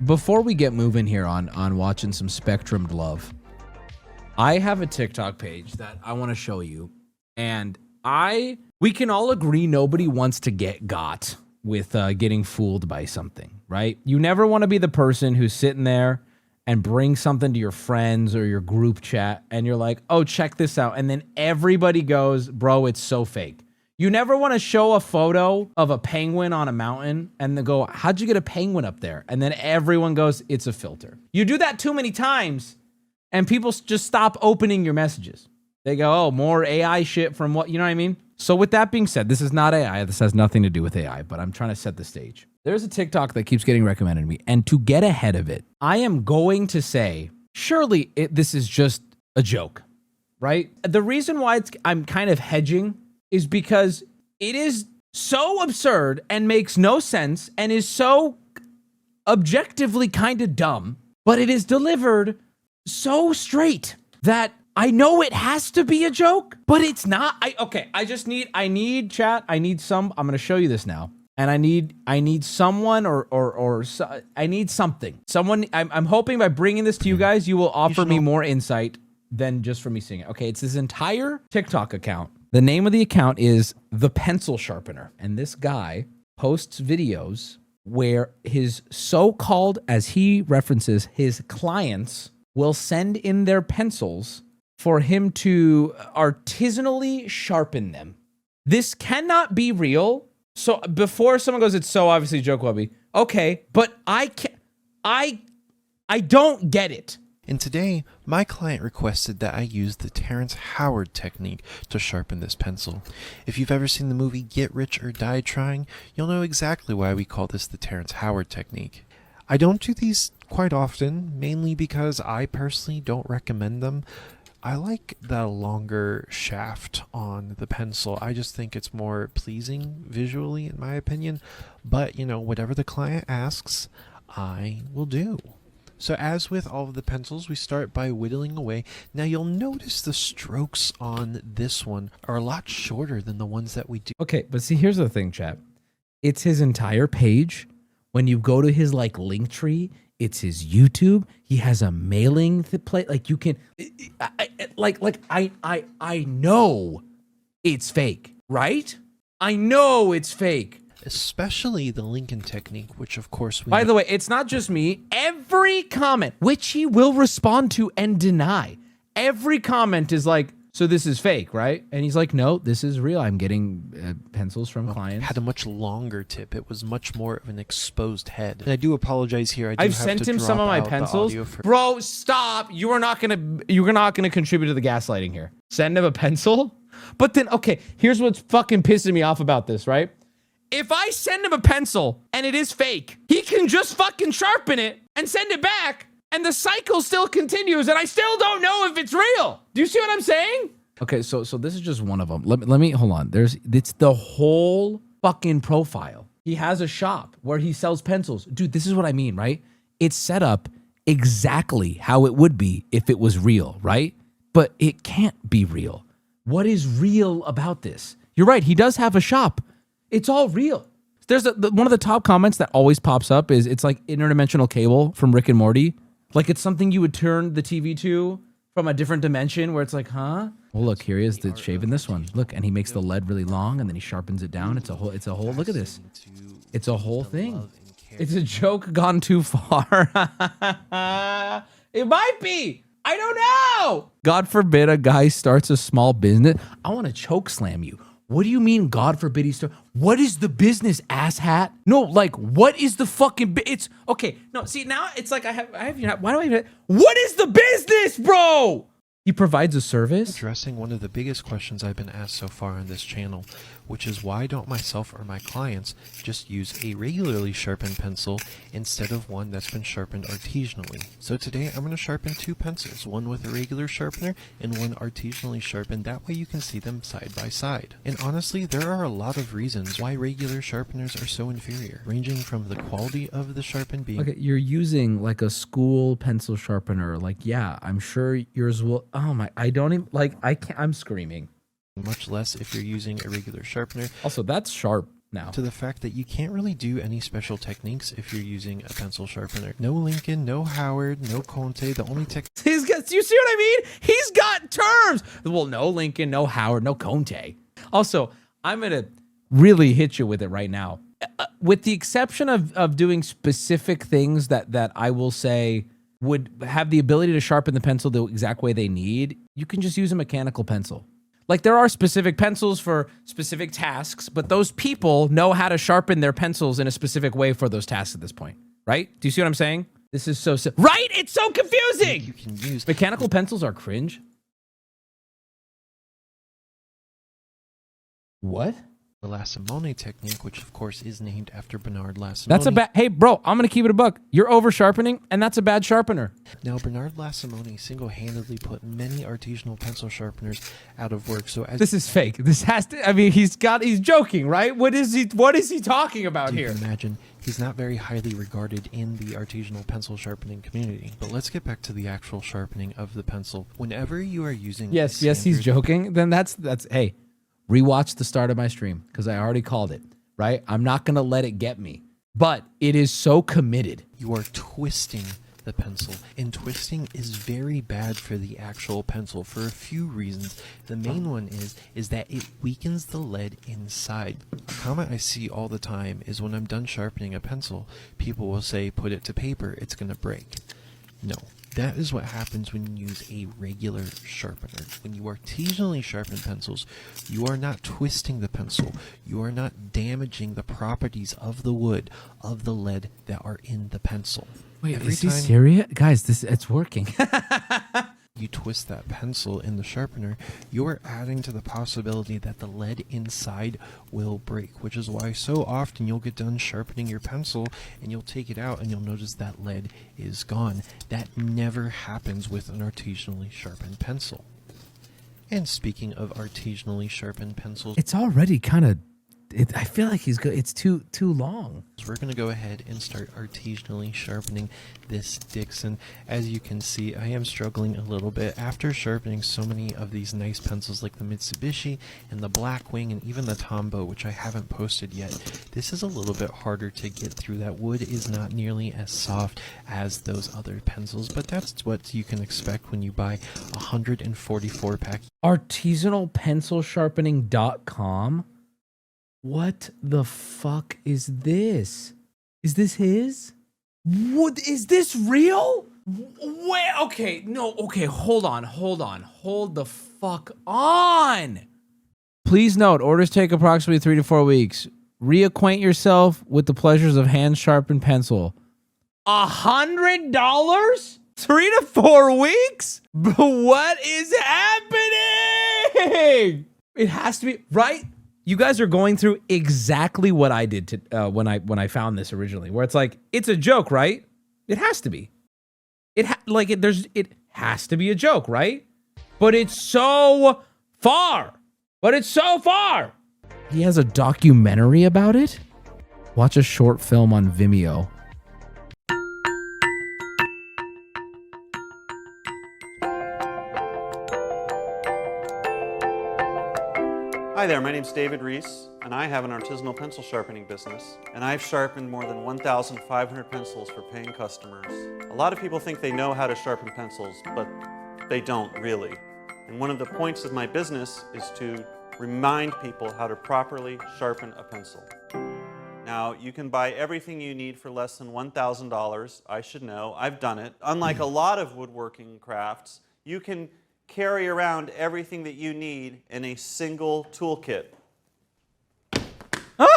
before we get moving here on watching some Spectrumed love, I have a TikTok page that I want to show you. And we can all agree nobody wants to get got with getting fooled by something, right? You never want to be the person who's sitting there and bring something to your friends or your group chat and you're like, oh, check this out. And then everybody goes, bro, it's so fake. You never want to show a photo of a penguin on a mountain and then go, how'd you get a penguin up there? And then everyone goes, it's a filter. You do that too many times and people just stop opening your messages. They go, oh, more AI shit from what, you know what I mean? So with that being said, this is not AI. This has nothing to do with AI, but I'm trying to set the stage. There's a TikTok that keeps getting recommended to me. And to get ahead of it, I am going to say, surely this is just a joke, right? The reason why I'm kind of hedging is because it is so absurd and makes no sense and is so objectively kind of dumb, but it is delivered so straight that I know it has to be a joke, but it's not. I need chat. I'm going to show you this now. And I need someone I need something. Someone, I'm hoping by bringing this to you guys, you will offer me more insight than just for me seeing it. Okay, it's his entire TikTok account. The name of the account is The Pencil Sharpener. And this guy posts videos where his so-called, as he references, his clients will send in their pencils for him to artisanally sharpen them. This cannot be real. So before someone goes, it's so obviously a joke, Wubby. Okay, but I don't get it. And today, my client requested that I use the Terrence Howard technique to sharpen this pencil. If you've ever seen the movie Get Rich or Die Trying, you'll know exactly why we call this the Terrence Howard technique. I don't do these quite often, mainly because I personally don't recommend them. I like the longer shaft on the pencil. I just think it's more pleasing visually, in my opinion. But, you know, whatever the client asks, I will do. So as with all of the pencils, we start by whittling away. Now you'll notice the strokes on this one are a lot shorter than the ones that we do. Okay, but see, here's the thing, chap. It's his entire page. When you go to his link tree, it's his YouTube. He has a mailing play. Like you can, I know it's fake, right? I know it's fake. Especially the Lincoln technique, which of course we... By the way, it's not just me. Every comment, which he will respond to and deny, every comment is like, so this is fake, right? And he's like, no, this is real. I'm getting pencils from clients. Had a much longer tip. It was much more of an exposed head. And I do apologize here. I've sent him some of my pencils. Bro, stop. You're not gonna contribute to the gaslighting here. Send him a pencil. But then, okay, here's what's fucking pissing me off about this, right? If I send him a pencil and it is fake, he can just fucking sharpen it and send it back. And the cycle still continues, and I still don't know if it's real. Do you see what I'm saying? Okay, so this is just one of them. Let me hold on. It's the whole fucking profile. He has a shop where he sells pencils. Dude, this is what I mean, right? It's set up exactly how it would be if it was real, right? But it can't be real. What is real about this? You're right, he does have a shop. It's all real. There's one of the top comments that always pops up is it's like interdimensional cable from Rick and Morty. Like it's something you would turn the TV to from a different dimension where it's like, huh? Well, look, here he is shaving this one. Look, and he makes the lead really long and then he sharpens it down. It's a whole, look at this. It's a whole thing. It's a joke gone too far. It might be. I don't know. God forbid a guy starts a small business. I want to choke slam you. What do you mean, God forbid he start? What is the business, asshat? No, like, what is the fucking, it's, okay, no, see, now it's like I have, why do I have, what is the business, bro? He provides a service? Addressing one of the biggest questions I've been asked so far on this channel, which is why don't myself or my clients just use a regularly sharpened pencil instead of one that's been sharpened artisanally. So today I'm going to sharpen two pencils, one with a regular sharpener and one artisanally sharpened. That way you can see them side by side. And honestly, there are a lot of reasons why regular sharpeners are so inferior, ranging from the quality of the sharpen being... Okay, you're using like a school pencil sharpener. Like, yeah, I'm sure yours will... Oh my, I don't even, like, I can't, I'm screaming. Much less if you're using a regular sharpener. Also, that's sharp. now. To the fact that you can't really do any special techniques if you're using a pencil sharpener. No Lincoln, no Howard, no Conte. The only tech... He's got, you see what I mean? He's got terms. Well, no Lincoln, no Howard, no Conte. Also, I'm going to really hit you with it right now. With the exception of doing specific things that I will say would have the ability to sharpen the pencil the exact way they need, you can just use a mechanical pencil. Like, there are specific pencils for specific tasks, but those people know how to sharpen their pencils in a specific way for those tasks at this point, right? Do you see what I'm saying? This is so right? It's so confusing. You can use Mechanical pencils are cringe. What? the Lassamone technique, which of course is named after Bernard Lassamone. That's a bad. Hey, bro, I'm gonna keep it a buck. You're over sharpening, and that's a bad sharpener. Now, Bernard Lassamone single-handedly put many artisanal pencil sharpeners out of work. So as This is fake. This has to. I mean, he's joking, right? What is he talking about you here? can imagine, he's not very highly regarded in the artisanal pencil sharpening community. But let's get back to the actual sharpening of the pencil. Whenever you are using Yes, he's standard- joking. Then that's hey, rewatch the start of my stream because I already called it. Right? I'm not gonna let it get me. But it is so committed. You are twisting the pencil, and twisting is very bad for the actual pencil for a few reasons. The main one is that it weakens the lead inside. A comment I see all the time is when I'm done sharpening a pencil, people will say, put it to paper, it's going to break. No. That is what happens when you use a regular sharpener. When you artisanally sharpen pencils, you are not twisting the pencil. You are not damaging the properties of the wood, of the lead that are in the pencil. Wait, Every is he time serious? Guys, it's working. you twist that pencil in the sharpener, you're adding to the possibility that the lead inside will break, which is why so often you'll get done sharpening your pencil and you'll take it out and you'll notice that lead is gone. That never happens with an artisanally sharpened pencil. And speaking of artisanally sharpened pencils, It's already kind of. I feel like he's good. It's too long. we're going to go ahead and start artisanally sharpening this Dixon. As you can see, I am struggling a little bit. After sharpening so many of these nice pencils like the Mitsubishi and the Blackwing and even the Tombow, which I haven't posted yet, this is a little bit harder to get through. That wood is not nearly as soft as those other pencils, but that's what you can expect when you buy a 144 pack. Artisanalpencilsharpening.com. What the fuck is this? Is this his? What is this real? Wait, okay, no, okay, hold on, hold the fuck on. Please note, orders take approximately 3 to 4 weeks. Reacquaint yourself with the pleasures of hand-sharpened pencil. $100? 3 to 4 weeks? What is happening? It has to be, right? You guys are going through exactly what I did to when I found this originally, where it's like, it's a joke, right? It has to be. It has to be a joke, right? But it's so far. He has a documentary about it? Watch a short film on Vimeo. Hi there, my name's David Reese, and I have an artisanal pencil sharpening business, and I've sharpened more than 1,500 pencils for paying customers. A lot of people think they know how to sharpen pencils, but they don't really. And one of the points of my business is to remind people how to properly sharpen a pencil. Now, you can buy everything you need for less than $1,000. I should know, I've done it. Unlike a lot of woodworking crafts, you can carry around everything that you need in a single toolkit.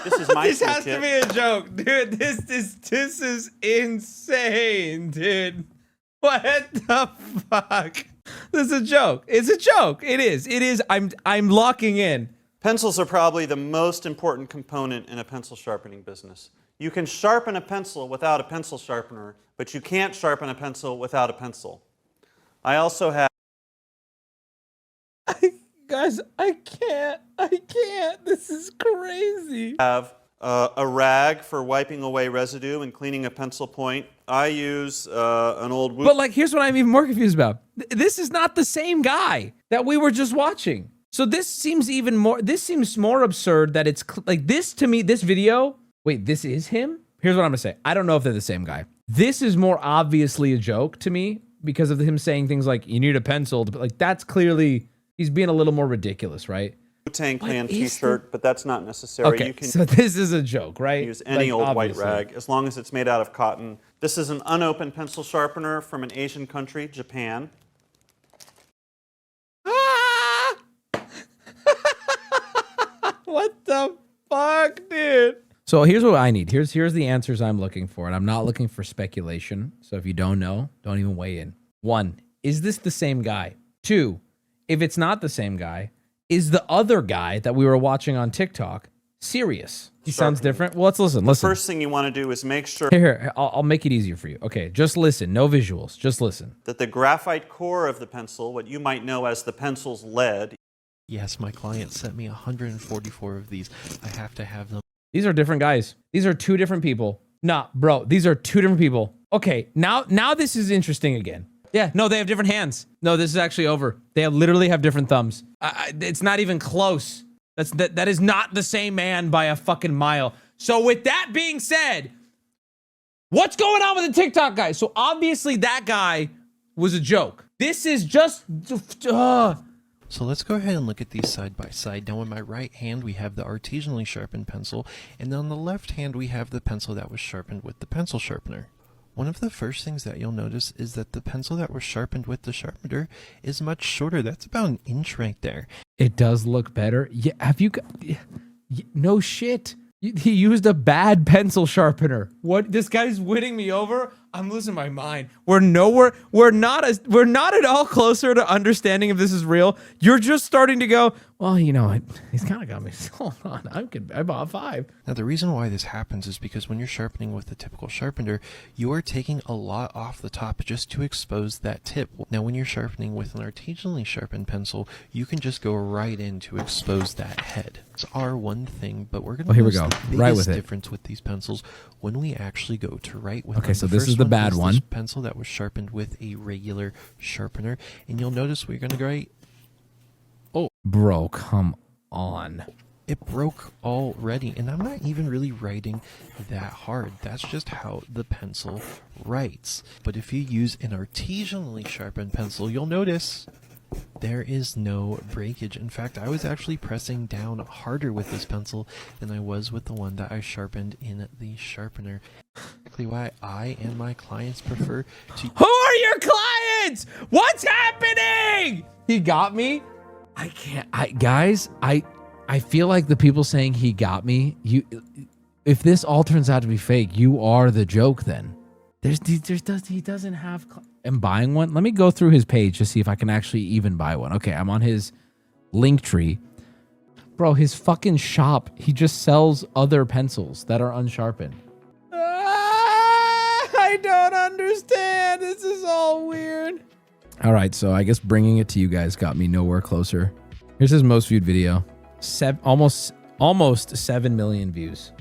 This is my This toolkit. has to be a joke, dude. This is insane, dude. What the fuck? This is a joke. It's a joke. It is. I'm locking in. Pencils are probably the most important component in a pencil sharpening business. You can sharpen a pencil without a pencil sharpener, but you can't sharpen a pencil without a pencil. I also have Guys, I can't. This is crazy. a rag for wiping away residue and cleaning a pencil point. I use an old But like, here's what I'm even more confused about. This is not the same guy that we were just watching. So this seems even more, this seems more absurd that it's like this to me, this video. Wait, this is him? Here's what I'm gonna say. I don't know if they're the same guy. This is more obviously a joke to me because of him saying things like, you need a pencil. But like, that's clearly, he's being a little more ridiculous, right? Wu-Tang Clan t-shirt, but that's not necessary. Okay, You can so this is a joke, right? use any Like, old white obviously. rag, as long as it's made out of cotton. This is an unopened pencil sharpener from an Asian country, Japan. Ah! What the fuck, dude? So here's what I need. Here's the answers I'm looking for, and I'm not looking for speculation. So if you don't know, don't even weigh in. 1, is this the same guy? 2, if it's not the same guy, is the other guy that we were watching on TikTok serious? He sounds different. Well, let's listen. Listen. First thing you want to do is make sure Here, I'll make it easier for you. Okay, just listen. No visuals. Just listen. that the graphite core of the pencil, what you might know as the pencil's lead, Yes, my client sent me 144 of these. I have to have them. These are different guys. These are 2 different people. Nah, bro, these are 2 different people. Okay, now this is interesting again. Yeah, no, they have different hands. No, this is actually over. They literally have different thumbs. It's not even close. That is not the same man by a fucking mile. So with that being said, what's going on with the TikTok guy? So obviously that guy was a joke. This is just... So let's go ahead and look at these side by side. Now in my right hand we have the artisanally sharpened pencil, and on the left hand we have the pencil that was sharpened with the pencil sharpener. One of the first things that you'll notice is that the pencil that was sharpened with the sharpener is much shorter. That's about an inch right there. It does look better. Yeah, have you... No shit. He used a bad pencil sharpener. What? This guy's winning me over? I'm losing my mind. We're not at all closer to understanding if this is real. You're just starting to go, well, you know, he's kind of got me. Hold on, I bought 5. Now the reason why this happens is because when you're sharpening with a typical sharpener, you are taking a lot off the top just to expose that tip. Now when you're sharpening with an artisanally sharpened pencil, you can just go right in to expose that head. It's our one thing, but we're going to here we go. The biggest Right with it. difference with these pencils when we actually go to write with them. Okay, so The this is first the bad this one. pencil that was sharpened with a regular sharpener, and you'll notice we're going to write. Bro, come on. It broke already, and I'm not even really writing that hard. That's just how the pencil writes. But if you use an artisanally sharpened pencil, you'll notice there is no breakage. In fact, I was actually pressing down harder with this pencil than I was with the one that I sharpened in the sharpener. Exactly why I and my clients prefer to... Who are your clients? What's happening? He got me. I can't. Guys, I feel like the people saying he got me. If this all turns out to be fake, you are the joke. Then he doesn't have. I'm buying one. Let me go through his page to see if I can actually even buy one. Okay, I'm on his link tree. Bro, his fucking shop. He just sells other pencils that are unsharpened. I don't understand. This is all weird. All right, so I guess bringing it to you guys got me nowhere closer. Here's his most viewed video. Almost 7 million views.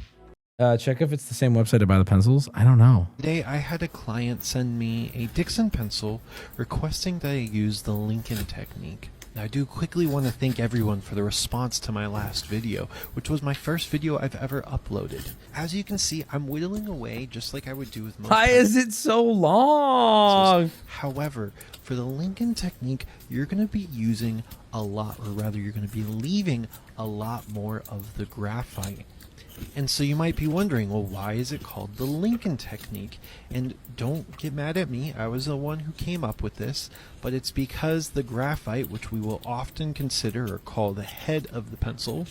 Check if it's the same website to buy the pencils. I don't know. Today, I had a client send me a Dixon pencil requesting that I use the Lincoln technique. Now, I do quickly want to thank everyone for the response to my last video, which was my first video I've ever uploaded. As you can see, I'm whittling away just like I would do with most Why is it so long? However, for the Lincoln technique, you're going to be using a lot, or rather you're going to be leaving a lot more of the graphite. And so you might be wondering, well, why is it called the Lincoln technique? And don't get mad at me, I was the one who came up with this, but it's because the graphite, which we will often consider or call the head of the pencil,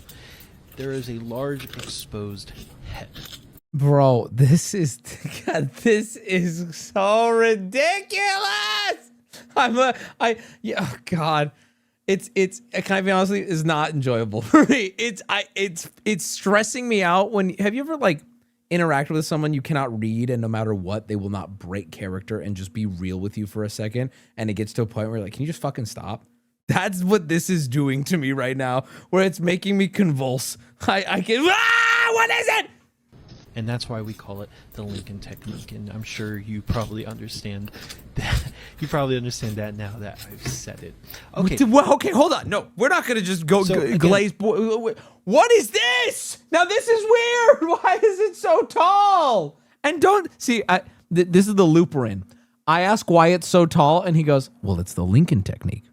there is a large exposed head. Bro, this is so ridiculous. Oh God. It's can I be honest with you, it's not enjoyable for me. It's stressing me out when have you ever like interacted with someone you cannot read and no matter what they will not break character and just be real with you for a second and it gets to a point where you're like, can you just fucking stop? That's what this is doing to me right now, where it's making me convulse. I can what is it? And that's why we call it the Lincoln technique. And I'm sure you probably understand that. You probably understand that now that I've said it. Okay. Well, okay, hold on. No, we're not going to just go glaze. What is this? Now, this is weird. Why is it so tall? And don't see, this is the loop we're in. I ask why it's so tall, and he goes, well, it's the Lincoln technique.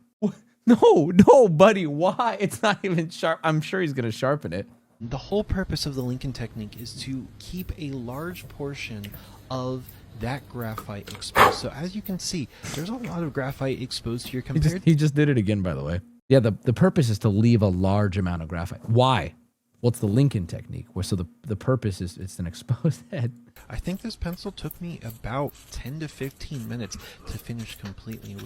No, buddy, why? It's not even sharp. I'm sure he's going to sharpen it. The whole purpose of the Lincoln technique is to keep a large portion of that graphite exposed. So as you can see, there's a lot of graphite exposed here compared. He just did it again, by the way. Yeah, the purpose is to leave a large amount of graphite. Why? Well, it's the Lincoln technique. Where so the purpose is it's an exposed head. I think this pencil took me about 10 to 15 minutes to finish completely.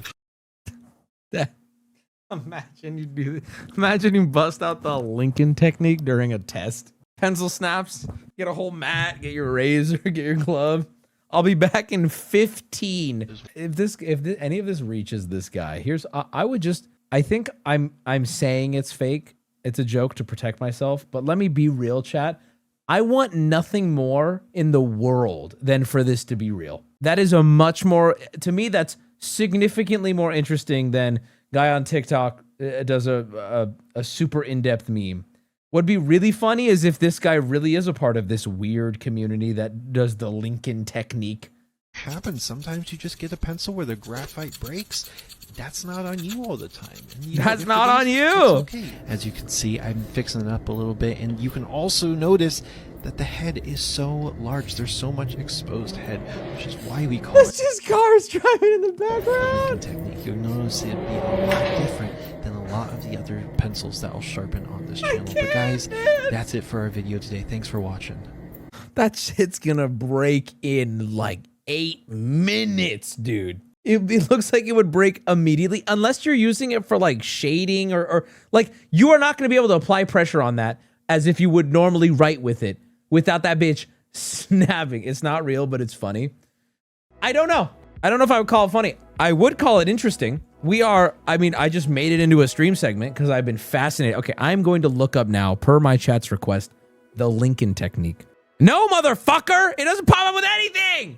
Imagine you bust out the Lincoln technique during a test. Pencil snaps, get a whole mat, get your razor, get your glove. I'll be back in 15. If any of this reaches this guy, I think I'm saying it's fake. It's a joke to protect myself, but let me be real, chat. I want nothing more in the world than for this to be real. That is to me, that's significantly more interesting than guy on TikTok does a super in-depth meme. What'd be really funny is if this guy really is a part of this weird community that does the Lincoln technique. Happens. Sometimes you just get a pencil where the graphite breaks. That's not on you all the time. That's not on you. Okay. As you can see, I'm fixing it up a little bit, and you can also notice that the head is so large. There's so much exposed head, which is why we call it's just cars driving in the background. Technique. You'll notice it'd be a lot different than a lot of the other pencils that I'll sharpen on this channel. But guys, that's it for our video today. Thanks for watching. That shit's gonna break in like 8 minutes, dude. It looks like it would break immediately unless you're using it for like shading or like you are not going to be able to apply pressure on that as if you would normally write with it without that bitch snapping. It's not real, but it's funny. I don't know if I would call it funny. I would call it interesting. I just made it into a stream segment because I've been fascinated. Okay, I'm going to look up now, per my chat's request, the Lincoln technique. No, motherfucker! It doesn't pop up with anything!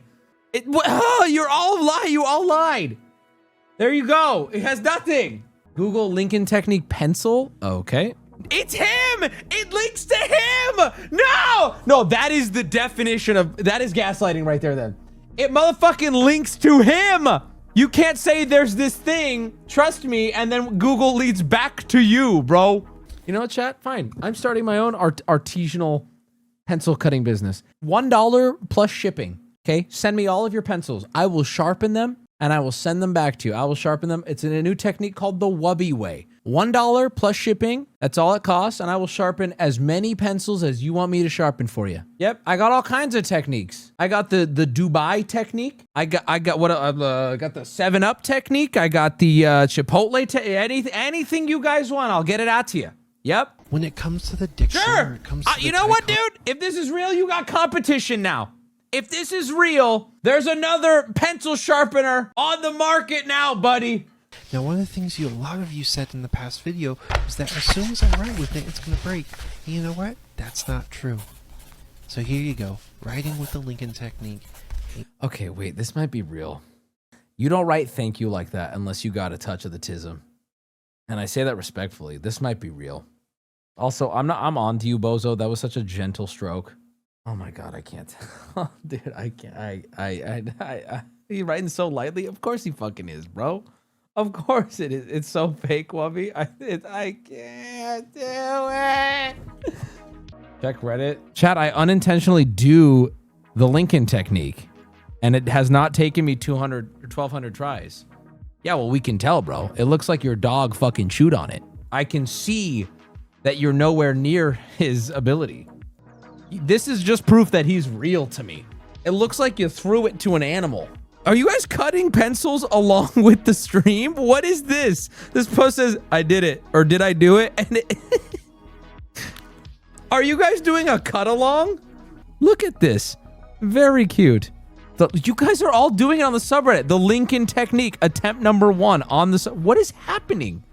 You all lied. There you go. It has nothing. Google Lincoln technique pencil. Okay. It's him. It links to him. No, that is the definition that is gaslighting right there then. It motherfucking links to him. You can't say there's this thing, trust me, and then Google leads back to you, bro. You know what, chat? Fine. I'm starting my own artisanal pencil cutting business. $1 plus shipping. Okay, send me all of your pencils. I will sharpen them and I will send them back to you. I will sharpen them. It's in a new technique called the Wubby way. $1 plus shipping. That's all it costs. And I will sharpen as many pencils as you want me to sharpen for you. Yep, I got all kinds of techniques. I got the Dubai technique. I got the 7-Up technique. I got the Chipotle anything you guys want, I'll get it out to you. Yep. When it comes to the dictionary, sure. It comes to You know what, dude? If this is real, you got competition now. If this is real, there's another pencil sharpener on the market now, buddy. Now, one of the things a lot of you said in the past video was that as soon as I write with it, it's going to break. And you know what? That's not true. So here you go. Writing with the Lincoln technique. Okay, wait. This might be real. You don't write thank you like that unless you got a touch of the tism. And I say that respectfully. This might be real. Also, I'm on to you, bozo. That was such a gentle stroke. Oh my God, I can't. Dude, I can't. He writing so lightly? Of course he fucking is, bro. Of course it is. It's so fake, Wubby. I can't do it. Check Reddit. Chat, I unintentionally do the Lincoln technique, and it has not taken me 200 or 1,200 tries. Yeah, well, we can tell, bro. It looks like your dog fucking chewed on it. I can see that you're nowhere near his ability. This is just proof that he's real to me. It looks like you threw it to an animal. Are you guys cutting pencils along with the stream? What is this? This post says, I did it. Or did I do it? And Are you guys doing a cut along? Look at this. Very cute. You guys are all doing it on the subreddit. The Lincoln technique, attempt number 1 on the what is happening?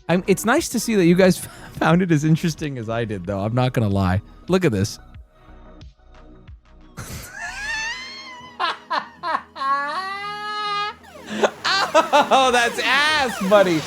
It's nice to see that you guys found it as interesting as I did, though. I'm not going to lie. Look at this. Oh, that's ass, buddy.